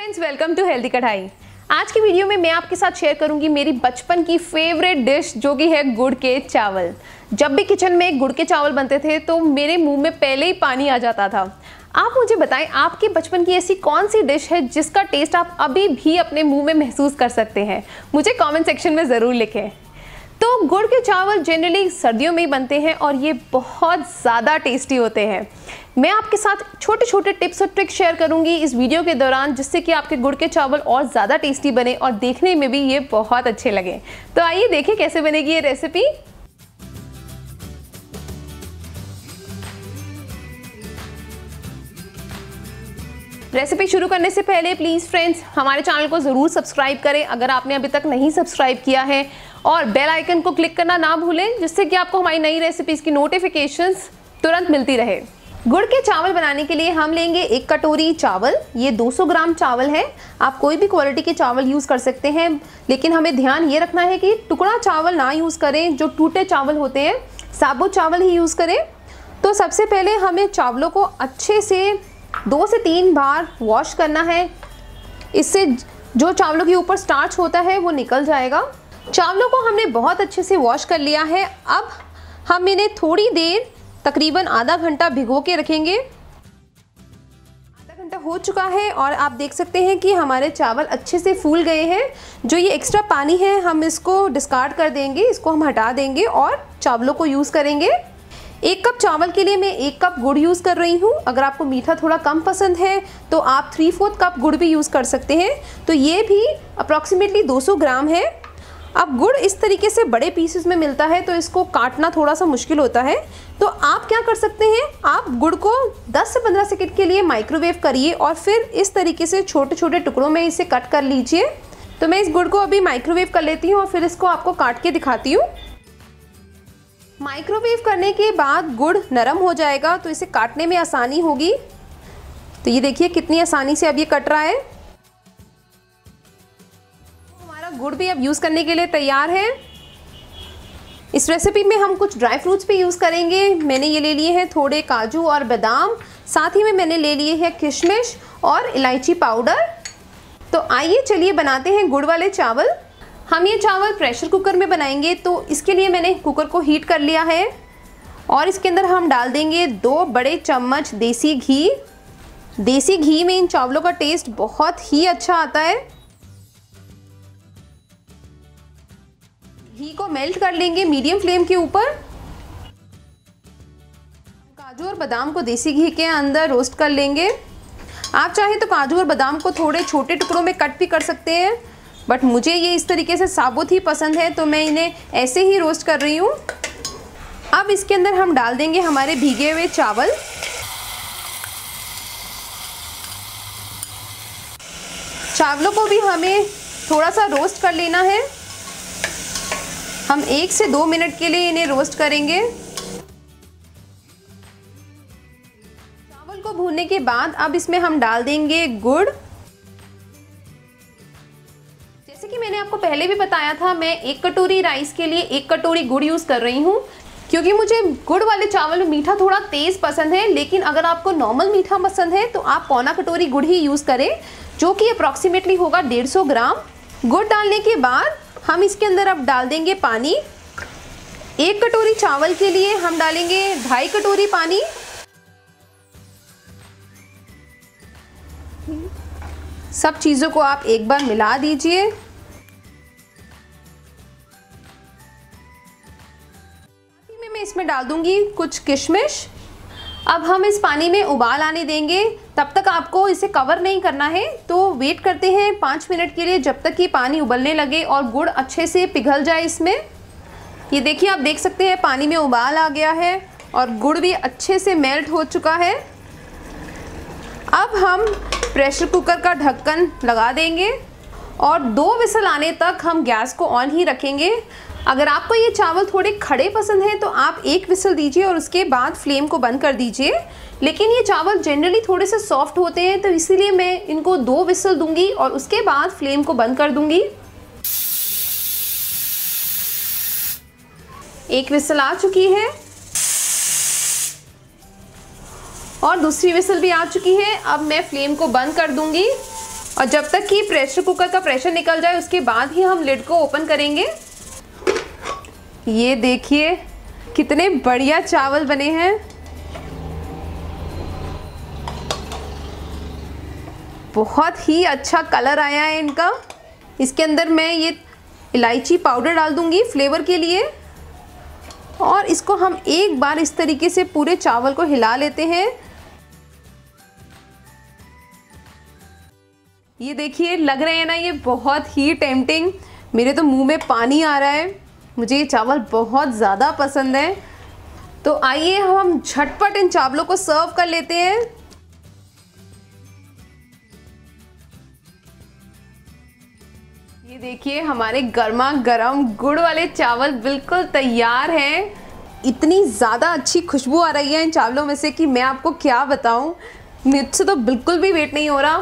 Friends, welcome to healthy कढ़ाई। आज की वीडियो में मैं आपके साथ शेयर करूंगी मेरी बचपन की फेवरेट डिश जो कि है गुड़ के चावल। जब भी किचन में गुड़ के चावल बनते थे तो मेरे मुंह में पहले ही पानी आ जाता था। आप मुझे बताएं, आपके बचपन की ऐसी कौन सी डिश है जिसका टेस्ट आप अभी भी अपने मुंह में महसूस कर सकते हैं? मुझे कमेंट सेक्शन में ज़रूर लिखें। तो गुड़ के चावल जनरली सर्दियों में ही बनते हैं और ये बहुत ज़्यादा टेस्टी होते हैं। मैं आपके साथ छोटे छोटे टिप्स और ट्रिक्स शेयर करूंगी इस वीडियो के दौरान, जिससे कि आपके गुड़ के चावल और ज़्यादा टेस्टी बने और देखने में भी ये बहुत अच्छे लगे। तो आइए देखें कैसे बनेगी ये रेसिपी। रेसिपी शुरू करने से पहले प्लीज़ फ्रेंड्स, हमारे चैनल को ज़रूर सब्सक्राइब करें अगर आपने अभी तक नहीं सब्सक्राइब किया है, और बेल आइकन को क्लिक करना ना भूलें, जिससे कि आपको हमारी नई रेसिपीज़ की नोटिफिकेशंस तुरंत मिलती रहे। गुड़ के चावल बनाने के लिए हम लेंगे 1 कटोरी चावल। ये 200 ग्राम चावल है। आप कोई भी क्वालिटी के चावल यूज़ कर सकते हैं, लेकिन हमें ध्यान ये रखना है कि टुकड़ा चावल ना यूज़ करें। जो टूटे चावल होते हैं, साबुत चावल ही यूज़ करें। तो सबसे पहले हमें चावलों को अच्छे से 2 से 3 बार वॉश करना है। इससे जो चावलों के ऊपर स्टार्च होता है वो निकल जाएगा। चावलों को हमने बहुत अच्छे से वॉश कर लिया है। अब हम इन्हें थोड़ी देर, तकरीबन आधा घंटा भिगो के रखेंगे। आधा घंटा हो चुका है और आप देख सकते हैं कि हमारे चावल अच्छे से फूल गए हैं। जो ये एक्स्ट्रा पानी है हम इसको डिस्कार्ड कर देंगे, इसको हम हटा देंगे और चावलों को यूज़ करेंगे। 1 कप चावल के लिए मैं 1 कप गुड़ यूज़ कर रही हूँ। अगर आपको मीठा थोड़ा कम पसंद है तो आप 3/4 कप गुड़ भी यूज़ कर सकते हैं। तो ये भी अप्रॉक्सीमेटली 200 ग्राम है। अब गुड़ इस तरीके से बड़े पीसेस में मिलता है तो इसको काटना थोड़ा सा मुश्किल होता है। तो आप क्या कर सकते हैं, आप गुड़ को 10 से 15 सेकंड के लिए माइक्रोवेव करिए और फिर इस तरीके से छोटे छोटे टुकड़ों में इसे कट कर लीजिए। तो मैं इस गुड़ को अभी माइक्रोवेव कर लेती हूँ और फिर इसको आपको काट के दिखाती हूँ। माइक्रोवेव करने के बाद गुड़ नरम हो जाएगा तो इसे काटने में आसानी होगी। तो ये देखिए कितनी आसानी से अब ये कट रहा है। हमारा गुड़ भी अब यूज़ करने के लिए तैयार है। इस रेसिपी में हम कुछ ड्राई फ्रूट्स भी यूज़ करेंगे। मैंने ये ले लिए हैं थोड़े काजू और बादाम, साथ ही में मैंने ले लिए हैं किशमिश और इलायची पाउडर। तो आइए चलिए बनाते हैं गुड़ वाले चावल। हम ये चावल प्रेशर कुकर में बनाएंगे, तो इसके लिए मैंने कुकर को हीट कर लिया है और इसके अंदर हम डाल देंगे 2 बड़े चम्मच देसी घी। देसी घी में इन चावलों का टेस्ट बहुत ही अच्छा आता है। घी को मेल्ट कर लेंगे मीडियम फ्लेम के ऊपर। काजू और बादाम को देसी घी के अंदर रोस्ट कर लेंगे। आप चाहें तो काजू और बादाम को थोड़े छोटे टुकड़ों में कट भी कर सकते हैं, बट मुझे ये इस तरीके से साबुत ही पसंद है तो मैं इन्हें ऐसे ही रोस्ट कर रही हूँ। अब इसके अंदर हम डाल देंगे हमारे भीगे हुए चावल। चावलों को भी हमें थोड़ा सा रोस्ट कर लेना है। हम 1 से 2 मिनट के लिए इन्हें रोस्ट करेंगे। चावल को भूनने के बाद अब इसमें हम डाल देंगे गुड़। जैसे कि मैंने आपको पहले भी बताया था, मैं 1 कटोरी राइस के लिए 1 कटोरी गुड़ यूज़ कर रही हूँ, क्योंकि मुझे गुड़ वाले चावल में मीठा थोड़ा तेज़ पसंद है। लेकिन अगर आपको नॉर्मल मीठा पसंद है तो आप 1/4 कटोरी गुड़ ही यूज़ करें, जो कि अप्रॉक्सीमेटली होगा 150 ग्राम। गुड़ डालने के बाद हम इसके अंदर अब डाल देंगे पानी। 1 कटोरी चावल के लिए हम डालेंगे 2.5 कटोरी पानी। सब चीज़ों को आप एक बार मिला दीजिए। साथ ही में मैं इसमें डाल दूंगी कुछ किशमिश। अब हम इस पानी में उबाल आने देंगे। तब तक आपको इसे कवर नहीं करना है, तो वेट करते हैं 5 मिनट के लिए, जब तक कि पानी उबलने लगे और गुड़ अच्छे से पिघल जाए इसमें। ये देखिए, आप देख सकते हैं पानी में उबाल आ गया है और गुड़ भी अच्छे से मेल्ट हो चुका है। अब हम प्रेशर कुकर का ढक्कन लगा देंगे और 2 विसल आने तक हम गैस को ऑन ही रखेंगे। अगर आपको ये चावल थोड़े खड़े पसंद हैं तो आप 1 विसल दीजिए और उसके बाद फ्लेम को बंद कर दीजिए। लेकिन ये चावल जनरली थोड़े से सॉफ्ट होते हैं, तो इसीलिए मैं इनको 2 विसल दूंगी और उसके बाद फ्लेम को बंद कर दूंगी। 1 विसल आ चुकी है और दूसरी विसल भी आ चुकी है। अब मैं फ्लेम को बंद कर दूंगी और जब तक कि प्रेशर कुकर का प्रेशर निकल जाए उसके बाद ही हम लिड को ओपन करेंगे। ये देखिए कितने बढ़िया चावल बने हैं। बहुत ही अच्छा कलर आया है इनका। इसके अंदर मैं ये इलायची पाउडर डाल दूंगी फ्लेवर के लिए, और इसको हम एक बार इस तरीके से पूरे चावल को हिला लेते हैं। ये देखिए लग रहे हैं ना ये बहुत ही टेम्पटिंग, मेरे तो मुंह में पानी आ रहा है। मुझे ये चावल बहुत ज़्यादा पसंद है। तो आइए हम झटपट इन चावलों को सर्व कर लेते हैं। ये देखिए हमारे गर्मा गर्म गुड़ वाले चावल बिल्कुल तैयार हैं। इतनी ज़्यादा अच्छी खुशबू आ रही है इन चावलों में से कि मैं आपको क्या बताऊं, मुझसे तो बिल्कुल भी वेट नहीं हो रहा।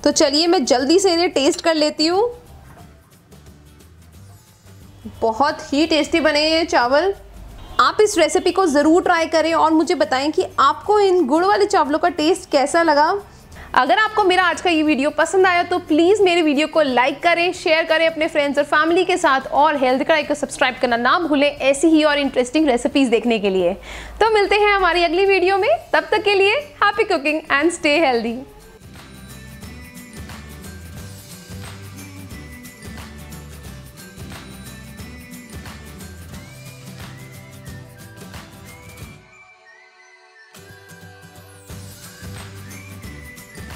तो चलिए मैं जल्दी से इन्हें टेस्ट कर लेती हूँ। बहुत ही टेस्टी बने हैं ये चावल। आप इस रेसिपी को ज़रूर ट्राई करें और मुझे बताएं कि आपको इन गुड़ वाले चावलों का टेस्ट कैसा लगा। अगर आपको मेरा आज का ये वीडियो पसंद आया तो प्लीज़ मेरे वीडियो को लाइक करें, शेयर करें अपने फ्रेंड्स और फैमिली के साथ, और हेल्थ कढ़ाई को सब्सक्राइब करना ना भूलें ऐसी ही और इंटरेस्टिंग रेसिपीज़ देखने के लिए। तो मिलते हैं हमारी अगली वीडियो में, तब तक के लिए happy cooking and stay healthy.